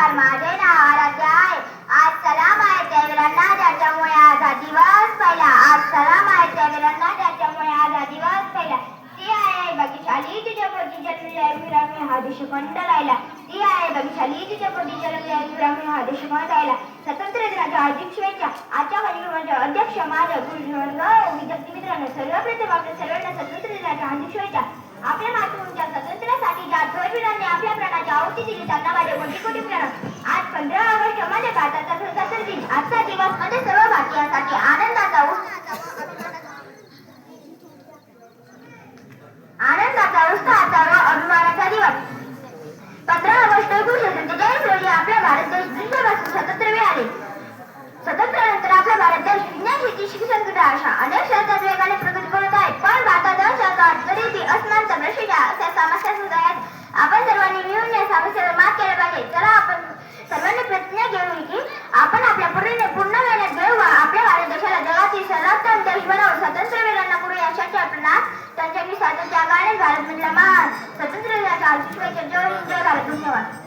नमस्कार. माझे नाव आराध्य आहे. आज सलाम आहे त्या वीरांना ज्याच्यामुळे आज हा दिवस पहिला. आज सलाम आहे त्या वीरांना ज्याच्यामुळे आज हा दिवस पहिला. ती आहे भाग्यशाली तिच्या पोटी जन्मल्या वीरांनी हा देश खंड राहिला. ती आहे भाग्यशाली तिच्या पोटी जन्मल्या वीरांनी हा देश खंड राहिला. स्वातंत्र्य दिनाच्या हार्दिक शुभेच्छा. आजच्या कार्यक्रमाचे अध्यक्ष माझ्या गुरुजीवन विद्यार्थी मित्रांनो, सर्वप्रथम आपल्या सर्वांना स्वातंत्र्य दिनाच्या हार्दिक शुभेच्छा. आपल्या मातृभूमीच्या स्वातंत्र्यासाठी ज्या थोरवीरांनी आपल्या प्राणाची आहुती दिली त्यांना माझे कोटी कोटी प्रणाम. आज 15 ऑगस्ट म्हणजे भारताचा स्वातंत्र्य दिन. आजचा दिवस म्हणजे सर्व भारतीयांसाठी आनंदाचा उत्साहाचा व अभिमानाचा दिवस. 15 ऑगस्ट 1947 रोजी आपला भारत देश ब्रिटिशांपासून स्वतंत्र मिळाले. स्वातंत्र्यानंतर आपला भारत देश विज्ञान, शेती, शिक्षण, क्रीडा अशा अनेक क्षेत्रात वेगाने प्रगती करत आहे. पण भारतात असहकार, गरिबी, असमानता, भ्रष्टाचार अशा समस्या सुद्धा आहेत. आपण सर्वांनी मिळून या समस्येवर मात केली पाहिजे. चला आपण सर्वांनी प्रतिज्ञा घेऊ की आपण आपल्या पूर्ण मेहनत घेऊ व आपल्या भारत देशाला जगातील सर्वोत्तम देश बनवू. स्वातंत्र्यवीरांना पुढे यशाची आपणास त्यांच्या स्वातंत्र्याने भारत मधला महान स्वातंत्र्य दिनाच्या हार्दिक शुभेच्छा. जय हिंद, जय भारत. धन्यवाद.